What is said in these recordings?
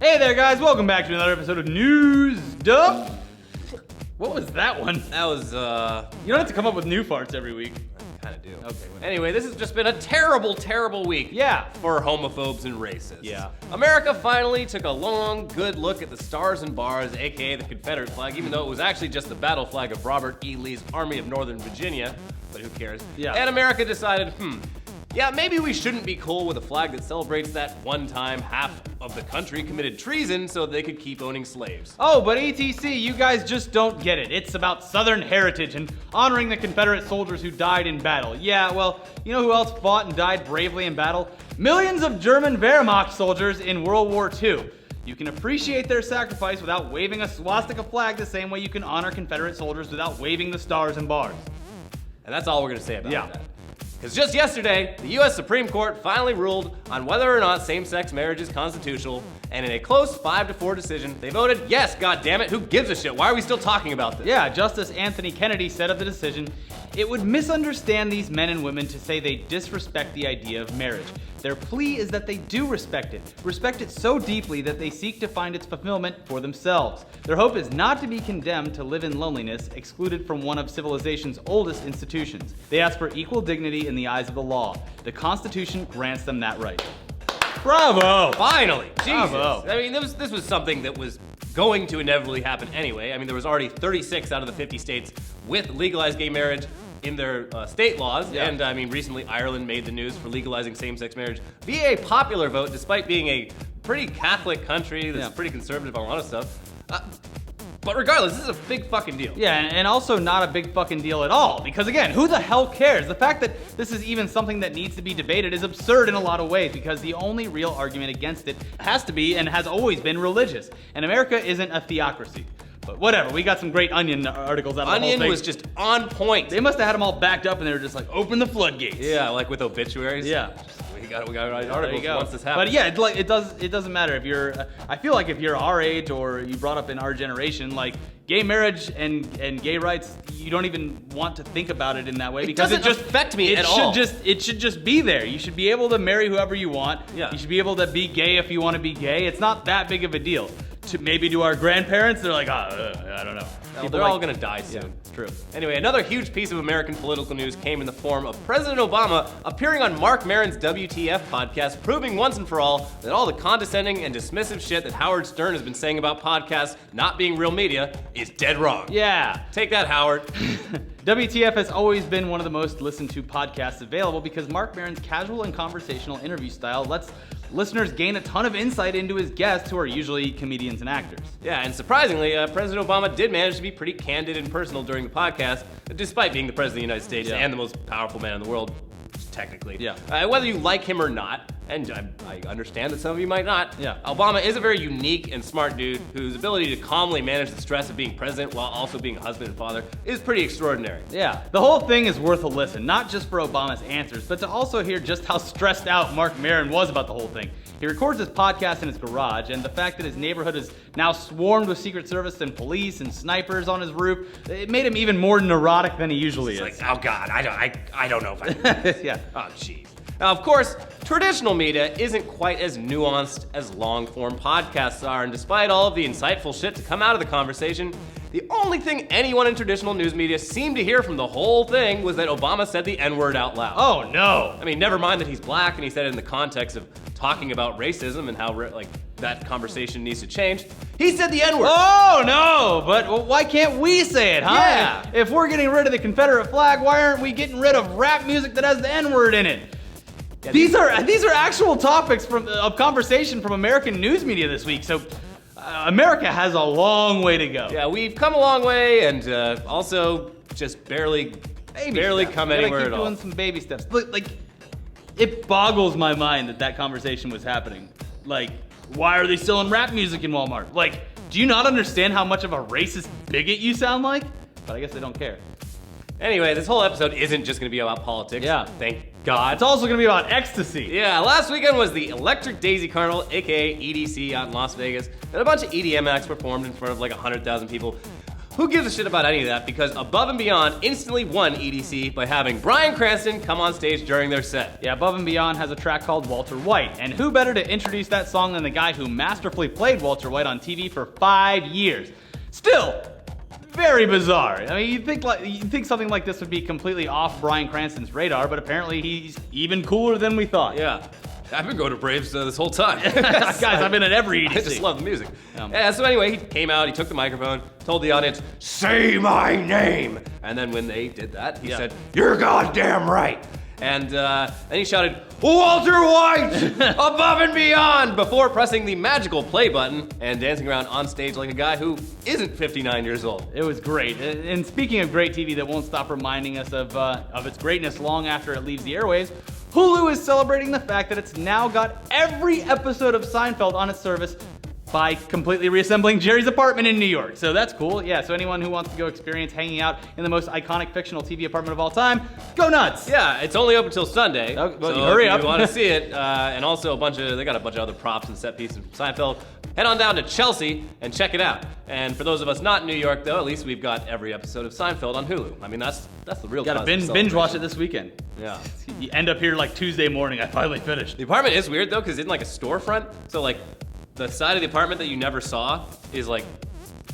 Hey there, guys. Welcome back to another episode of News Dump. What was that one? That was, You don't have to come up with new farts every week. I kind of do. Okay. Anyway, this has just been a terrible, terrible week. Yeah. For homophobes and racists. Yeah. America finally took a long, good look at the stars and bars, aka the Confederate flag, even though it was actually just the battle flag of Robert E. Lee's Army of Northern Virginia. But who cares? Yeah. And America decided, yeah, maybe we shouldn't be cool with a flag that celebrates that one time half of the country committed treason so they could keep owning slaves. Oh, but ETC, you guys just don't get it. It's about Southern heritage and honoring the Confederate soldiers who died in battle. Yeah, well, you know who else fought and died bravely in battle? Millions of German Wehrmacht soldiers in World War II. You can appreciate their sacrifice without waving a swastika flag the same way you can honor Confederate soldiers without waving the stars and bars. And that's all we're gonna say about Yeah. that. Because just yesterday, the U.S. Supreme Court finally ruled on whether or not same-sex marriage is constitutional, and in a close 5-4 decision, they voted yes, goddammit, who gives a shit? Why are we still talking about this? Yeah, Justice Anthony Kennedy said of the decision, "It would misunderstand these men and women to say they disrespect the idea of marriage. Their plea is that they do respect it so deeply that they seek to find its fulfillment for themselves. Their hope is not to be condemned to live in loneliness, excluded from one of civilization's oldest institutions. They ask for equal dignity in the eyes of the law. The Constitution grants them that right." Bravo! Finally! Jesus! Bravo. I mean, this was something that was going to inevitably happen anyway. I mean, there was already 36 out of the 50 states with legalized gay marriage in their state laws, Yeah. and I mean, recently Ireland made the news for legalizing same-sex marriage via a popular vote, despite being a pretty Catholic country that's Yeah. pretty conservative on a lot of stuff. But regardless, this is a big fucking deal. Yeah, and also not a big fucking deal at all, because again, who the hell cares? The fact that this is even something that needs to be debated is absurd in a lot of ways, because the only real argument against it has to be, and has always been, religious. And America isn't a theocracy. But whatever, we got some great Onion articles out of the whole Onion thing. was just on point. They must have had them all backed up, and they were just like, open the floodgates. Yeah, like with obituaries. Yeah. We got an There article you go. once this happens. But yeah, it doesn't matter if you're. I feel like if you're our age or you brought up in our generation, like gay marriage and gay rights, you don't even want to think about it in that way because doesn't it just affect me at all. It should just be there. You should be able to marry whoever you want. Yeah. You should be able to be gay if you want to be gay. It's not that big of a deal. Maybe to our grandparents, they're like, I don't know. Well, they're all gonna die soon. Yeah, true. Anyway, another huge piece of American political news came in the form of President Obama appearing on Mark Maron's WTF podcast, proving once and for all that all the condescending and dismissive shit that Howard Stern has been saying about podcasts not being real media is dead wrong. Yeah. Take that, Howard. WTF has always been one of the most listened to podcasts available because Mark Maron's casual and conversational interview style lets listeners gain a ton of insight into his guests, who are usually comedians and actors. Yeah, and surprisingly, President Obama did manage to be pretty candid and personal during the podcast, despite being the President of the United States and the most powerful man in the world, technically. Yeah. Whether you like him or not, and I understand that some of you might not, Yeah. Obama is a very unique and smart dude whose ability to calmly manage the stress of being president while also being a husband and father is pretty extraordinary. Yeah, the whole thing is worth a listen, not just for Obama's answers, but to also hear just how stressed out Mark Maron was about the whole thing. He records his podcast in his garage, and the fact that his neighborhood is now swarmed with Secret Service and police and snipers on his roof, it made him even more neurotic than he usually is. It's like, oh God, I don't know if I can. Yeah. Oh, jeez. Now, of course, traditional media isn't quite as nuanced as long-form podcasts are, and despite all of the insightful shit to come out of the conversation, the only thing anyone in traditional news media seemed to hear from the whole thing was that Obama said the N-word out loud. Oh no! I mean, never mind that he's black and he said it in the context of talking about racism and how that conversation needs to change. He said the N-word. Oh no! But why can't we say it, huh? Yeah. If we're getting rid of the Confederate flag, why aren't we getting rid of rap music that has the N-word in it? Yeah, These are actual topics of conversation from American news media this week. So America has a long way to go. Yeah, we've come a long way, and also just barely Steps. come We gotta anywhere keep at all. doing some baby steps. Look, like, it boggles my mind that conversation was happening. Like, why are they selling rap music in Walmart? Like, do you not understand how much of a racist bigot you sound like? But I guess they don't care. Anyway, this whole episode isn't just going to be about politics. Yeah. Thank God. It's also gonna be about ecstasy. Yeah, last weekend was the Electric Daisy Carnival, aka EDC, out in Las Vegas, and a bunch of EDM acts performed in front of like 100,000 people. who gives a shit about any of that? Because Above and Beyond instantly won EDC by having Bryan Cranston come on stage during their set. Yeah, Above and Beyond has a track called Walter White, and who better to introduce that song than the guy who masterfully played Walter White on TV for 5 years. Still, very bizarre. I mean, you'd think something like this would be completely off Bryan Cranston's radar, but apparently he's even cooler than we thought. Yeah. I've been going to Braves this whole time. Guys, I've been at every EDC. I just love the music. Yeah, so anyway, he came out, he took the microphone, told the audience, "Say my name!" And then when they did that, he said, "You're goddamn right!" And then he shouted, "Walter White! Above and Beyond!" before pressing the magical play button and dancing around on stage like a guy who isn't 59 years old. It was great. And speaking of great TV that won't stop reminding us of its greatness long after it leaves the airwaves, Hulu is celebrating the fact that it's now got every episode of Seinfeld on its service by completely reassembling Jerry's apartment in New York. So that's cool. Yeah, so anyone who wants to go experience hanging out in the most iconic fictional TV apartment of all time, go nuts. Yeah, it's only open until Sunday. Oh, so hurry up. If you want to see it, and also they got a bunch of other props and set pieces from Seinfeld, head on down to Chelsea and check it out. And for those of us not in New York, though, at least we've got every episode of Seinfeld on Hulu. I mean, that's the real. You gotta binge watch it this weekend. Yeah. You end up here like Tuesday morning. I finally finished. The apartment is weird though, because it's in like a storefront. So like, the side of the apartment that you never saw is like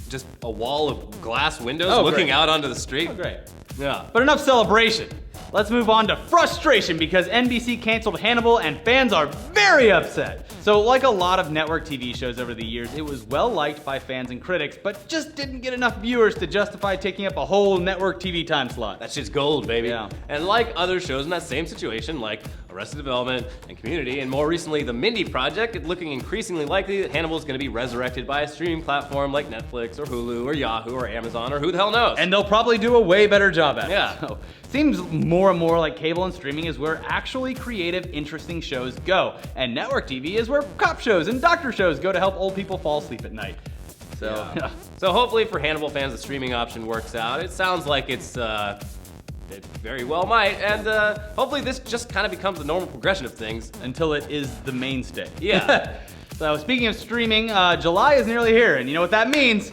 just a wall of glass windows looking out onto the street. Oh, great. Yeah. But enough celebration. Let's move on to frustration because NBC canceled Hannibal and fans are very upset. So like a lot of network TV shows over the years, it was well liked by fans and critics, but just didn't get enough viewers to justify taking up a whole network TV time slot. That shit's gold, baby. Yeah. And like other shows in that same situation, like Arrested Development and Community, and more recently The Mindy Project, it's looking increasingly likely that Hannibal is going to be resurrected by a streaming platform like Netflix or Hulu or Yahoo or Amazon or who the hell knows. And they'll probably do a way better job at it. Yeah. So, seems more and more like cable and streaming is where actually creative, interesting shows go. And network TV is where cop shows and doctor shows go to help old people fall asleep at night. So, yeah. So hopefully for Hannibal fans, the streaming option works out. It sounds like it very well might, and hopefully this just kind of becomes the normal progression of things. Until it is the mainstay. Yeah. So speaking of streaming, July is nearly here, and you know what that means?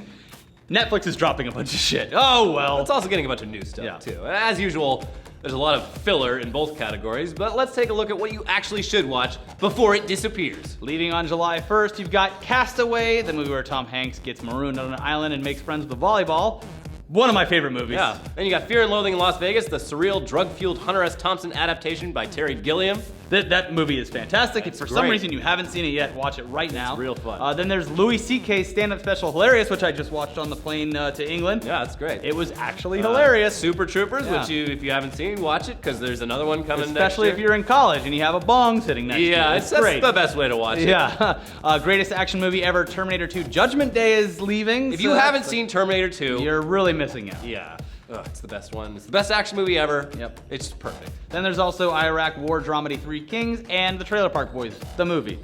Netflix is dropping a bunch of shit. Oh well. It's also getting a bunch of new stuff too. As usual, there's a lot of filler in both categories, but let's take a look at what you actually should watch before it disappears. Leaving on July 1st, you've got Castaway, the movie where Tom Hanks gets marooned on an island and makes friends with a volleyball. One of my favorite movies. Yeah. Then you got Fear and Loathing in Las Vegas, the surreal, drug-fueled Hunter S. Thompson adaptation by Terry Gilliam. That movie is fantastic. If for some great. reason you haven't seen it yet, watch it right now. It's real fun. Then there's Louis C.K.'s stand-up special, Hilarious, which I just watched on the plane to England. Yeah, that's great. It was actually hilarious. Super Troopers, Yeah. which if you haven't seen, watch it, because there's another one coming next year. Especially if you're in college and you have a bong sitting next to you. Yeah, It's that's great. the best way to watch it. Yeah. Greatest action movie ever, Terminator 2 Judgment Day is leaving. If you haven't seen Terminator 2, you're really missing out. yeah. It's the best one. It's the best action movie ever. Yep. It's perfect. Then there's also Iraq War Dramedy Three Kings and The Trailer Park Boys, the movie.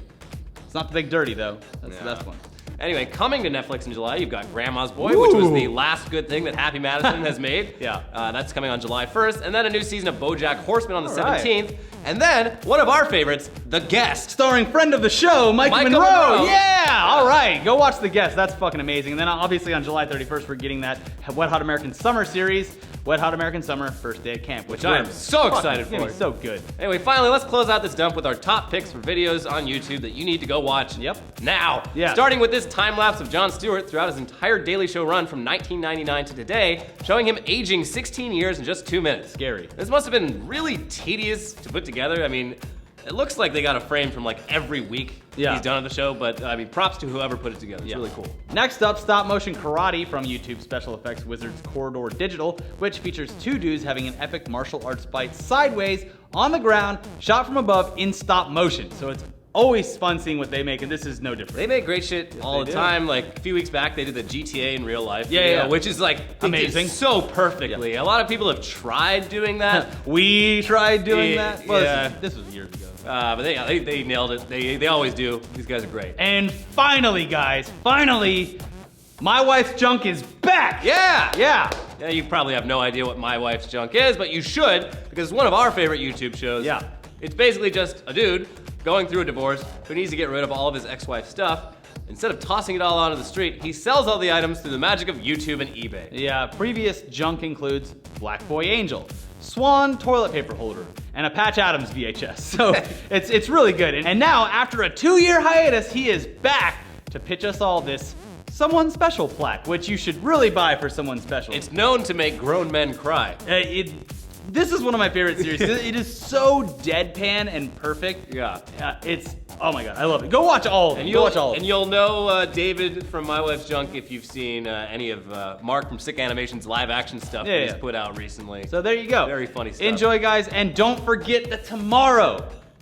It's not The Big Dirty, though. That's the best one. Anyway, coming to Netflix in July, you've got Grandma's Boy, which was the last good thing that Happy Madison has made. Yeah. That's coming on July 1st. And then a new season of BoJack Horseman on the All right. 17th. And then one of our favorites, The Guest. Starring friend of the show, Mike Michael Monroe. Monroe. Yeah, all right. Go watch The Guest. That's fucking amazing. And then obviously on July 31st, we're getting that Wet Hot American Summer series, Wet Hot American Summer First Day at Camp, which I am so excited It's gonna for. be so good. Anyway, finally, let's close out this dump with our top picks for videos on YouTube that you need to go watch now. Yeah. Starting with this time-lapse of Jon Stewart throughout his entire Daily Show run from 1999 to today, showing him aging 16 years in just 2 minutes. Scary. This must have been really tedious to put together. I mean, it looks like they got a frame from like every week he's done on the show, but I mean, props to whoever put it together. It's really cool. Next up, stop motion karate from YouTube special effects wizards Corridor Digital, which features two dudes having an epic martial arts fight sideways on the ground, shot from above in stop motion. So it's always fun seeing what they make, and this is no different. They make great shit all the do. time. Like a few weeks back, they did the GTA in real life. Yeah, video, yeah. which is like Amazing. so perfectly. A lot of people have tried doing that. We tried doing Yeah, that. Well, yeah. this was years ago. But they nailed it. They always do. These guys are great. And finally, guys, My Wife's Junk is back! Yeah! Yeah! Yeah, you probably have no idea what My Wife's Junk is, but you should, because it's one of our favorite YouTube shows. Yeah. It's basically just a dude going through a divorce who needs to get rid of all of his ex-wife's stuff, Instead of tossing it all onto the street, he sells all the items through the magic of YouTube and eBay. Yeah, previous junk includes Black Boy Angel, Swan toilet paper holder, and a Patch Adams VHS. So it's really good. And now, after a 2-year hiatus, he is back to pitch us all this Someone Special plaque, which you should really buy for Someone Special. It's known to make grown men cry. This is one of my favorite series. It is so deadpan and perfect. Yeah. Oh my god, I love it. Go watch all of them. And you'll know David from My Wife's Junk if you've seen any of Mark from Sick Animation's live action stuff that he's put out recently. So there you go. Very funny stuff. Enjoy, guys, and don't forget that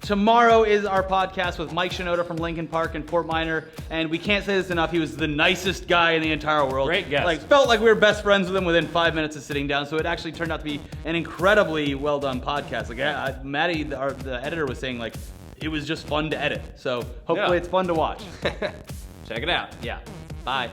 Tomorrow is our podcast with Mike Shinoda from Lincoln Park and Fort Minor, and we can't say this enough. He was the nicest guy in the entire world. Great guest. Felt like we were best friends with him within 5 minutes of sitting down, so it actually turned out to be an incredibly well done podcast. Maddie, the editor, was saying it was just fun to edit. So hopefully it's fun to watch. Check it out. Yeah. Bye.